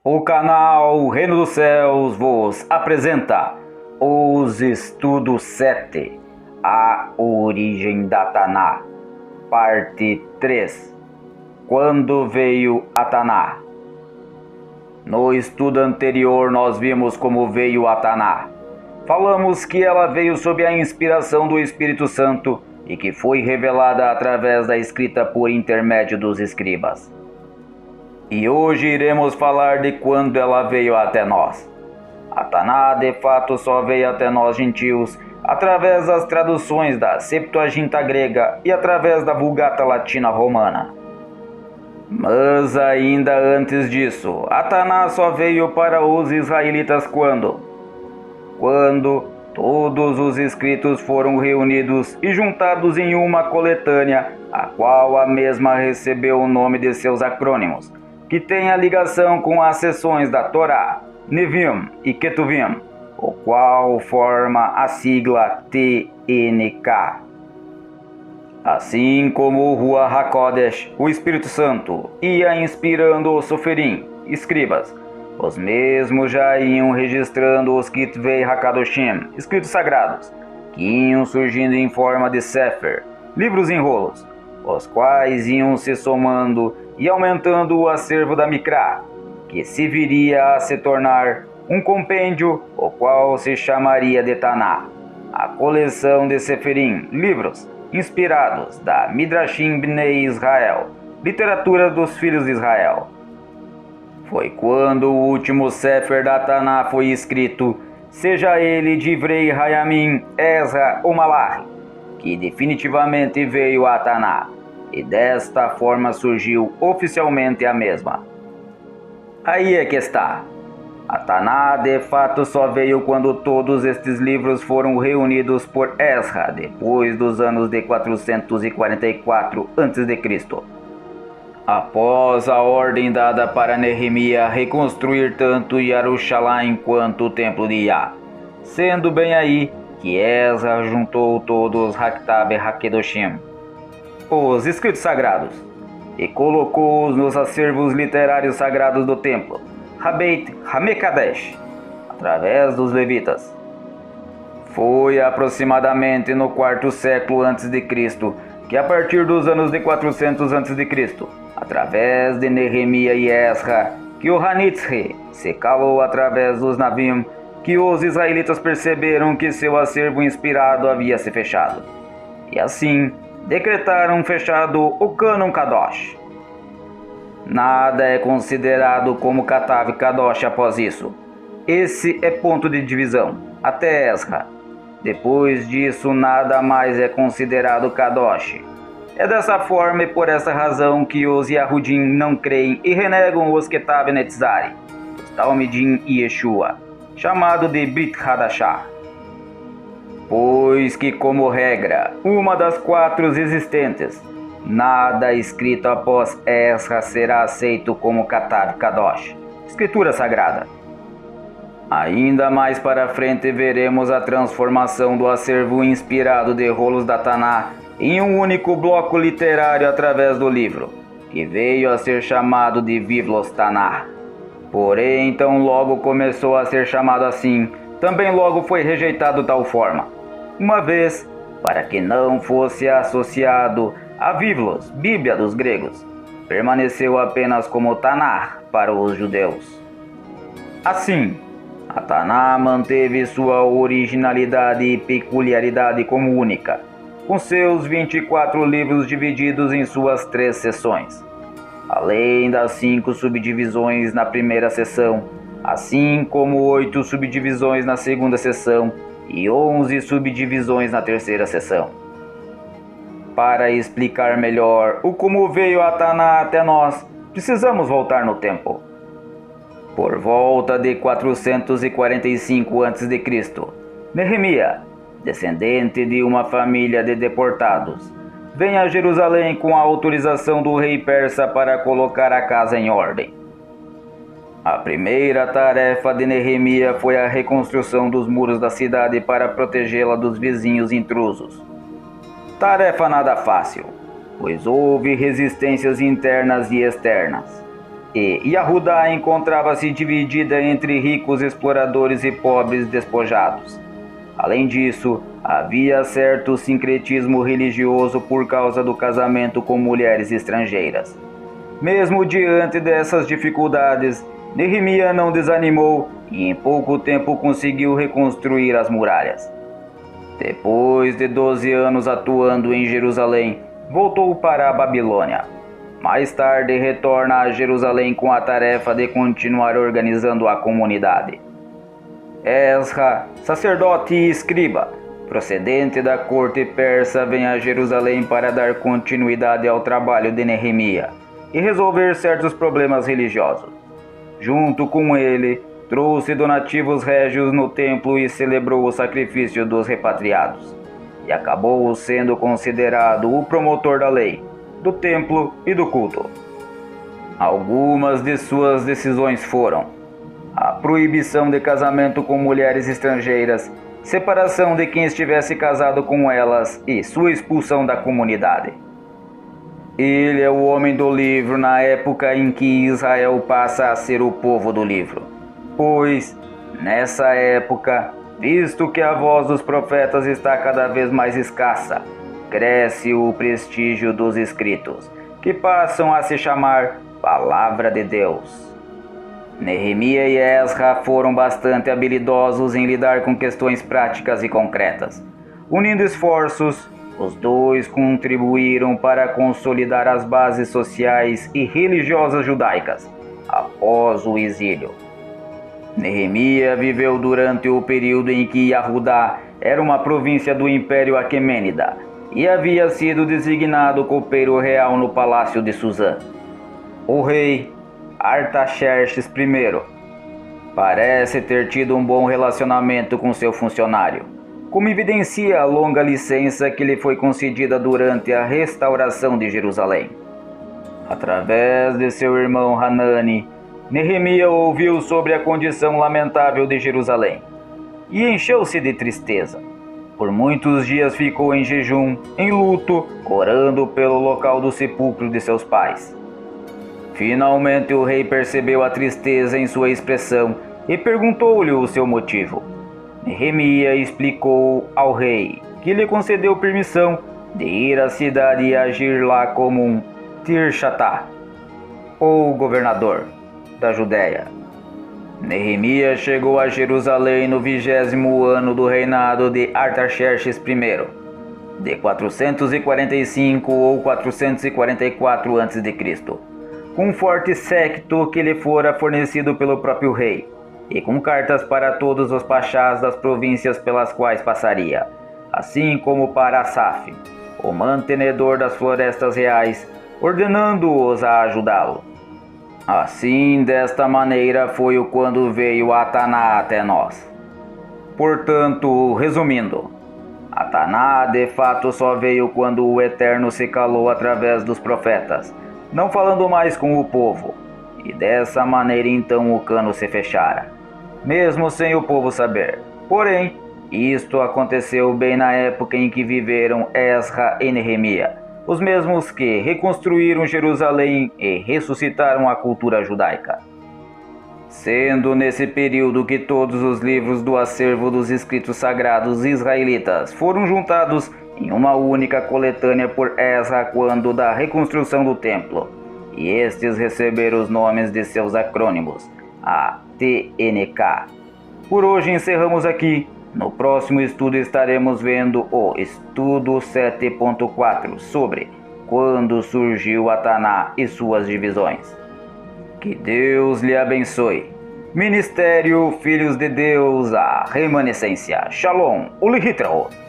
O canal Reino dos Céus vos apresenta os Estudos 7, a origem da Taná, parte 3, quando veio a Taná. No estudo anterior nós vimos como veio a Taná. Falamos que ela veio sob a inspiração do Espírito Santo e que foi revelada através da escrita por intermédio dos escribas. E hoje iremos falar de quando ela veio até nós. A Taná de fato só veio até nós gentios através das traduções da Septuaginta grega e através da Vulgata Latina romana. Mas ainda antes disso, a Taná só veio para os israelitas quando todos os escritos foram reunidos e juntados em uma coletânea, a qual a mesma recebeu o nome de seus acrônimos, que tem a ligação com as seções da Torá, Nevim e Ketuvim, o qual forma a sigla TNK. Assim como o Ruach HaKodesh, o Espírito Santo, ia inspirando os Soferim, escribas, os mesmos já iam registrando os Kitvei HaKadoshim, escritos sagrados, que iam surgindo em forma de Sefer, livros em rolos, os quais iam se somando e aumentando o acervo da Mikra, que se viria a se tornar um compêndio, o qual se chamaria de Taná, a coleção de Seferim, livros inspirados da Midrashim Bnei Israel, literatura dos filhos de Israel. Foi quando o último Sefer da Taná foi escrito, seja ele Divrei Hayamim, Ezra ou Malachi, que definitivamente veio a Taná, e desta forma surgiu oficialmente a mesma. Aí é que está. A Taná de fato só veio quando todos estes livros foram reunidos por Ezra depois dos anos de 444 a.C., após a ordem dada para Nehemia reconstruir tanto Jerusalém quanto o templo de Yah, sendo bem aí que Ezra juntou todos os Haktab HaKedoshim, os escritos sagrados, e colocou-os nos acervos literários sagrados do templo, Habeit Hamekadesh, através dos levitas. Foi aproximadamente no quarto século a.C. que a partir dos anos de 400 a.C., através de Nehemia e Ezra, que o Hanitzri se calou através dos Navim, que os israelitas perceberam que seu acervo inspirado havia se fechado. E assim, decretaram fechado o Cânon Kadosh. Nada é considerado como Katav Kadosh após isso. Esse é ponto de divisão, até Ezra. Depois disso, nada mais é considerado Kadosh. É dessa forma e por essa razão que os Yahudim não creem e renegam os Ketav Netzari, os Talmidim e Yeshua, chamado de Brit Hadashah. Pois que, como regra, uma das quatro existentes, nada escrito após Ezra será aceito como Katav Kadosh, escritura sagrada. Ainda mais para frente veremos a transformação do acervo inspirado de rolos da Taná em um único bloco literário através do livro, que veio a ser chamado de Vivlos Taná. Porém, então logo começou a ser chamado assim, também logo foi rejeitado tal forma, uma vez para que não fosse associado a Biblos, Bíblia dos gregos, permaneceu apenas como Taná para os judeus. Assim, a Taná manteve sua originalidade e peculiaridade como única, com seus 24 livros divididos em suas 3 seções, além das 5 subdivisões na primeira seção, assim como 8 subdivisões na segunda seção e 11 subdivisões na terceira seção. Para explicar melhor o como veio a Taná até nós, precisamos voltar no tempo. Por volta de 445 a.C., Nehemia, descendente de uma família de deportados, vem a Jerusalém com a autorização do rei persa para colocar a casa em ordem. A primeira tarefa de Nehemia foi a reconstrução dos muros da cidade para protegê-la dos vizinhos intrusos. Tarefa nada fácil, pois houve resistências internas e externas. e Yahudá encontrava-se dividida entre ricos exploradores e pobres despojados. Além disso, havia certo sincretismo religioso por causa do casamento com mulheres estrangeiras. Mesmo diante dessas dificuldades, Neemias não desanimou e em pouco tempo conseguiu reconstruir as muralhas. Depois de 12 anos atuando em Jerusalém, voltou para a Babilônia. Mais tarde retorna a Jerusalém com a tarefa de continuar organizando a comunidade. Esra, sacerdote e escriba, procedente da corte persa, vem a Jerusalém para dar continuidade ao trabalho de Neemias e resolver certos problemas religiosos. Junto com ele, trouxe donativos régios no templo e celebrou o sacrifício dos repatriados, e acabou sendo considerado o promotor da lei, do templo e do culto. Algumas de suas decisões foram a proibição de casamento com mulheres estrangeiras, separação de quem estivesse casado com elas e sua expulsão da comunidade. Ele é o homem do livro na época em que Israel passa a ser o povo do livro, pois, nessa época, visto que a voz dos profetas está cada vez mais escassa, cresce o prestígio dos escritos, que passam a se chamar Palavra de Deus. Neemias e Esra foram bastante habilidosos em lidar com questões práticas e concretas. Unindo esforços, os dois contribuíram para consolidar as bases sociais e religiosas judaicas após o exílio. Neemias viveu durante o período em que Yahudá era uma província do Império Aquemênida e havia sido designado copeiro real no palácio de Susã. O rei Artaxerxes I parece ter tido um bom relacionamento com seu funcionário, como evidencia a longa licença que lhe foi concedida durante a restauração de Jerusalém. Através de seu irmão Hanani, Neemias ouviu sobre a condição lamentável de Jerusalém e encheu-se de tristeza. Por muitos dias ficou em jejum, em luto, orando pelo local do sepulcro de seus pais. Finalmente o rei percebeu a tristeza em sua expressão e perguntou-lhe o seu motivo. Neemias explicou ao rei que lhe concedeu permissão de ir à cidade e agir lá como um Tirchatá, ou governador da Judéia. Neemias chegou a Jerusalém no 20º ano do reinado de Artaxerxes I, de 445 ou 444 a.C., com um forte séquito que lhe fora fornecido pelo próprio rei, e com cartas para todos os pachás das províncias pelas quais passaria, assim como para Asaf, o mantenedor das florestas reais, ordenando-os a ajudá-lo. Assim, desta maneira foi o quando veio Ataná até nós. Portanto, resumindo, Ataná de fato só veio quando o Eterno se calou através dos profetas, não falando mais com o povo, e dessa maneira então o cano se fechara, mesmo sem o povo saber. Porém, isto aconteceu bem na época em que viveram Esra e Neemias, os mesmos que reconstruíram Jerusalém e ressuscitaram a cultura judaica. Sendo nesse período que todos os livros do acervo dos escritos sagrados israelitas foram juntados em uma única coletânea por Esra quando da reconstrução do templo, e estes receberam os nomes de seus acrônimos, a TNK. Por hoje encerramos aqui. No próximo estudo estaremos vendo o estudo 7.4 sobre quando surgiu Ataná e suas divisões. Que Deus lhe abençoe. Ministério Filhos de Deus, a remanescência. Shalom, Ulihitraot.